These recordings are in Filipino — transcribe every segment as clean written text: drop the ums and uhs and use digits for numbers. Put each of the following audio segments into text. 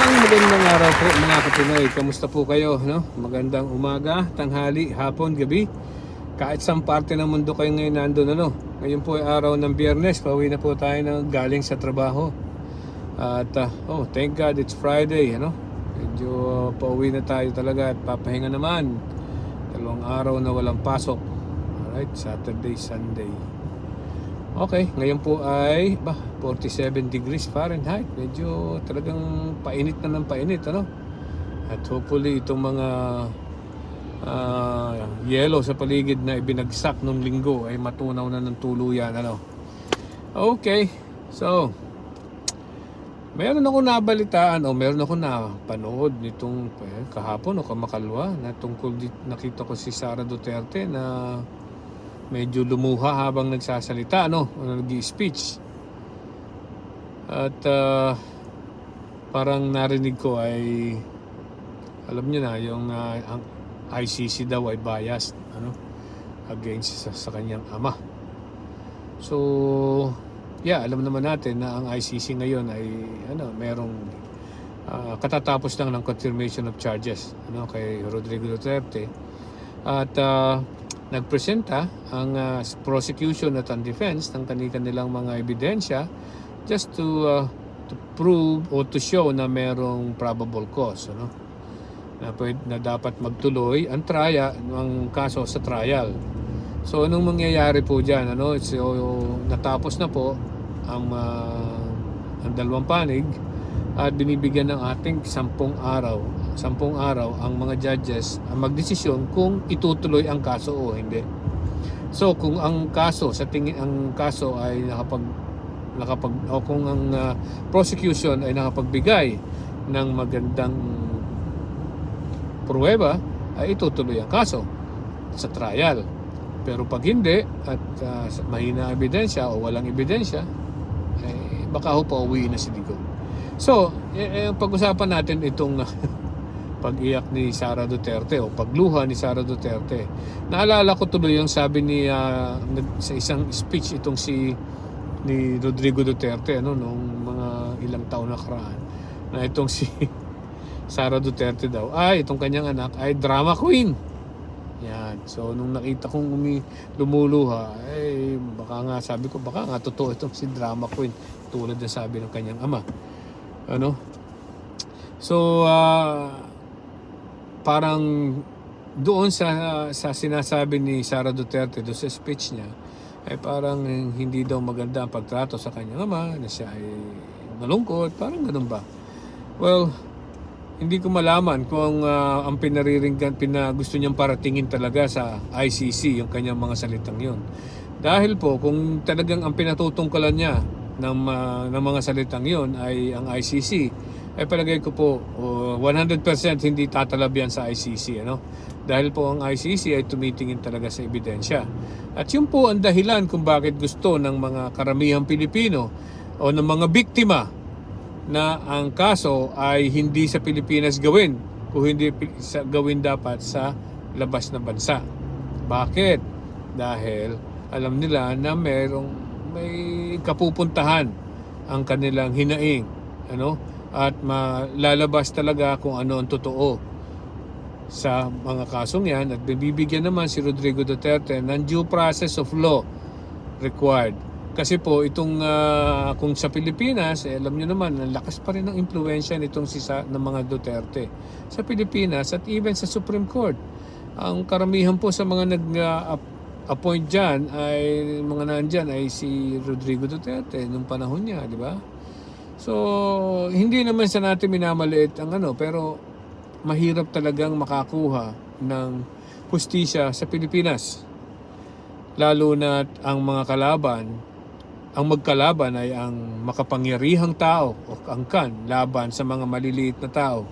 Magandang araw po mga kapinoy. Kamusta po kayo? No? Magandang umaga, tanghali, hapon, gabi. Kahit saan parte ng mundo kayo ngayon nandun. Ngayon po ay araw ng Biyernes. Pauwi na po tayo galing sa trabaho. At thank God it's Friday. Medyo pauwi na tayo talaga at papahinga naman. 2 araw na walang pasok. Alright, Saturday, Sunday. Okay, ngayon po ay 47 degrees Fahrenheit. Medyo talagang painit na ng painit, At hopefully itong mga yellow sa paligid na ibinagsak nung linggo ay matunaw na ng tuluyan, Okay, so meron ako nabalitaan o meron ako napanood nitong kahapon o kamakalwa na tungkol nakita ko si Sara Duterte na medyo lumuha habang nagsasalita, nag-i-speech. At parang narinig ko ay alam niyo na yung ang ICC daw ay biased, against sa kanyang ama. So, alam naman natin na ang ICC ngayon ay merong katatapos lang ng confirmation of charges, kay Rodrigo Duterte. At nagpresenta ang prosecution at ang defense ng kanilang mga ebidensya just to prove o to show na merong probable cause, na dapat magtuloy ang kaso sa trial. So anong mangyayari po diyan, So natapos na po ang 2 panig at binibigyan ng ating 10 araw ang mga judges ang magdesisyon kung itutuloy ang kaso o hindi. So kung ang kaso ay kung ang prosecution ay nakapagbigay ng magandang pruweba, ay itutuloy ang kaso sa trial. Pero pag hindi at mahina ang ebidensya o walang ebidensya, ay baka pauwiin na si Digong. So, pag-usapan natin itong pag-iyak ni Sara Duterte o pagluha ni Sara Duterte. Naalala ko tuloy yung sabi ni sa isang speech itong ni Rodrigo Duterte nung mga ilang taon nakaraan, na itong si Sara Duterte daw itong kanyang anak ay drama queen. Yan. So nung nakita kong lumuluha, sabi ko baka nga totoo itong si drama queen tulad ng sabi ng kanyang ama. So parang doon sa sinasabi ni Sara Duterte doon sa speech niya ay parang hindi daw maganda ang pagtrato sa kanyang ama, na siya ay malungkot, parang ganun ba? Well, hindi ko malaman kung ang gusto niyang paratingin talaga sa ICC yung kanyang mga salitang yun. Dahil po kung talagang ang pinatutungkalan niya ng mga salitang yun ay ang ICC, ay palagay ko po 100% hindi tatalab yan sa ICC, dahil po ang ICC ay tumitingin talaga sa ebidensya. At yun po ang dahilan kung bakit gusto ng mga karamihang Pilipino o ng mga biktima na ang kaso ay hindi sa Pilipinas gawin, kung hindi gawin dapat sa labas na bansa. Bakit? Dahil alam nila na may kapupuntahan ang kanilang hinaing, at malalabas talaga kung ano ang totoo sa mga kasong yan, at bibigyan naman si Rodrigo Duterte ng due process of law required. Kasi po itong kung sa Pilipinas, alam nyo naman, ang lakas pa rin ng impluwensya nitong ng mga Duterte sa Pilipinas at even sa Supreme Court. Ang karamihan po sa mga nag-appoint dyan ay si Rodrigo Duterte nung panahon niya, di ba? So, hindi naman sa natin minamaliit ang pero mahirap talagang makakuha ng hustisya sa Pilipinas. Lalo na ang mga magkalaban ay ang makapangyarihang tao o angkan laban sa mga maliliit na tao.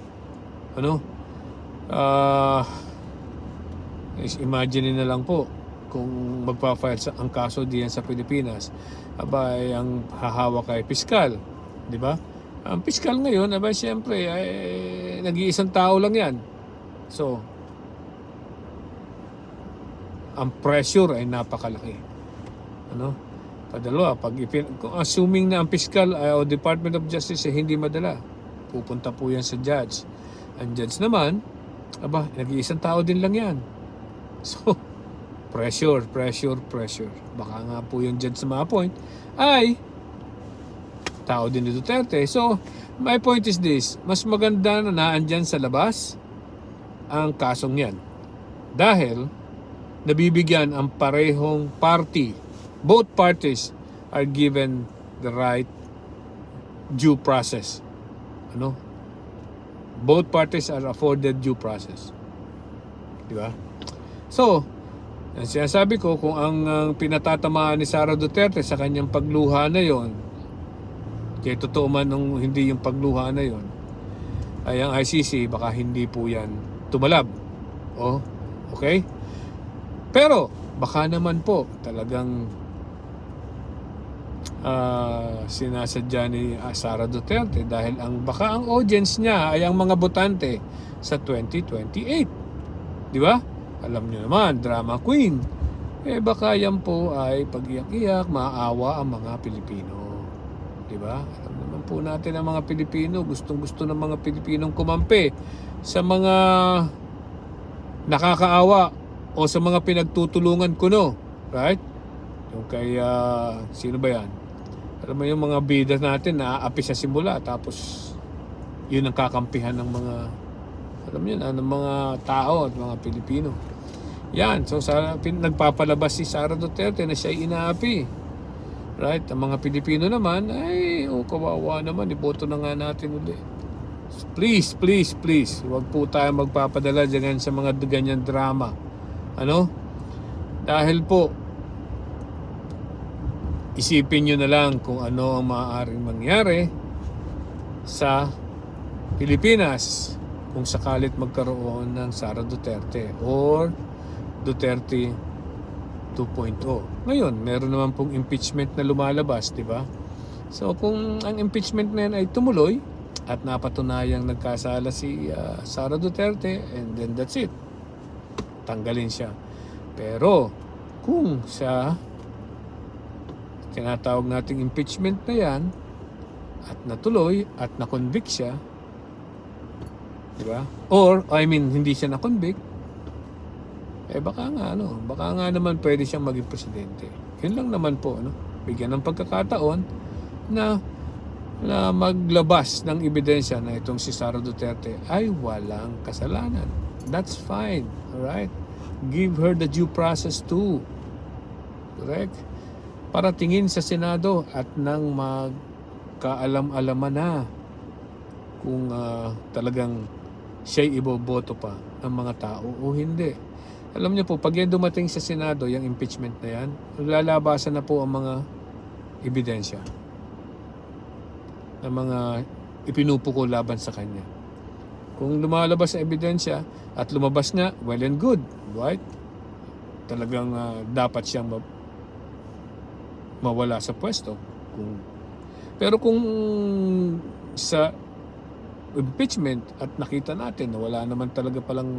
Imagine na lang po kung magpa-file ang kaso diyan sa Pilipinas, ang hahawak ay piskal. Di ba? Ang piskal ngayon, siyempre, nag-iisang tao lang yan. So, ang pressure ay napakalaki. Padalawa, kung assuming na ang piskal o Department of Justice ay hindi madala, pupunta po yan sa judge. Ang judge naman, nag-iisang tao din lang yan. So, pressure. Baka nga po yung judge na ma-appoint ay tao din ni Duterte. So, my point is this, mas maganda na naandyan sa labas ang kasong yan. Dahil, nabibigyan ang parehong party. Both parties are given the right due process. Both parties are afforded due process. Di ba? So, ang sinasabi ko, kung ang pinatatamaan ni Sara Duterte sa kanyang pagluha na yon, kaya totoo man nung hindi yung pagluha na yon, ay ang ICC, baka hindi po yan tumalab. Okay? Pero, baka naman po, talagang sinasadya ni Sara Duterte dahil baka ang audience niya ay ang mga botante sa 2028. Di ba? Alam niyo naman, drama queen. Baka yan po ay pag-iyak-iyak, maawa ang mga Pilipino. Di ba? Alam naman po natin ang mga Pilipino, gustong-gusto ng mga Pilipinong kumampi sa mga nakakaawa o sa mga pinagtutulungan kuno. Right? Yung kay, sino ba yan? Alam mo yung mga bida natin na aapi sa simula, tapos yun ang kakampihan ng mga, alam mo yun, ng mga tao at mga Pilipino. Yan, so nagpapalabas si Sara Duterte na siya inaapi. Right? Ang mga Pilipino naman, ay, kawawa naman, iboto na nga natin ulit. Please, huwag po tayo magpapadala dyan sa mga ganyan drama. Dahil po, isipin nyo na lang kung ano ang maaaring mangyari sa Pilipinas kung sakalit magkaroon ng Sara Duterte or Duterte 2.0. Ngayon, meron naman pong impeachment na lumalabas, di ba? So, kung ang impeachment na yan ay tumuloy at napatunayang nagkasala si Sara Duterte, and then that's it. Tanggalin siya. Pero, kung sa tinatawag nating impeachment na yan at natuloy at na-convict siya, di ba? Or, hindi siya na-convict, baka nga naman pwede siyang maging presidente. Yun lang naman po, bigyan ng pagkakataon na maglabas ng ebidensya na itong si Sara Duterte ay walang kasalanan. That's fine, alright? Give her the due process too. Correct? Para tingin sa Senado at nang magkaalam-alaman na kung talagang siya'y iboboto pa ng mga tao o hindi. Alam niyo po, pag yan dumating sa Senado, yung impeachment na yan, lalabasan na po ang mga ebidensya ng mga ipinupuko laban sa kanya. Kung lumalabas sa ebidensya at lumabas nga, well and good, right? Talagang dapat siyang mawala sa pwesto. Pero kung sa impeachment at nakita natin na wala naman talaga palang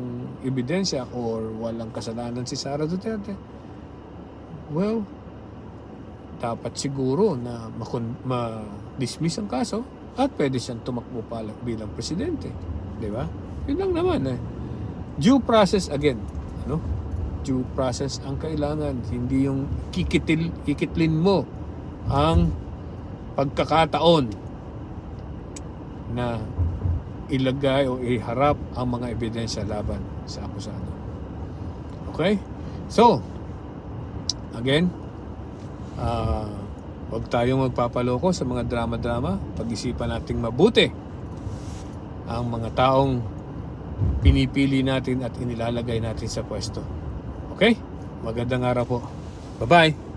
ebidensya or walang kasalanan si Sara Duterte, well, dapat siguro na ma-dismiss ang kaso at pwede siyang tumakbo pa bilang presidente. Di ba? Yun lang naman Due process again. Due process ang kailangan. Hindi yung kikitlin mo ang pagkakataon na ilagay o iharap ang mga ebidensya laban sa akusado. Okay? So, again, huwag tayong magpapaloko sa mga drama-drama. Pag-isipan nating mabuti ang mga taong pinipili natin at inilalagay natin sa pwesto. Okay? Magandang araw po. Bye-bye!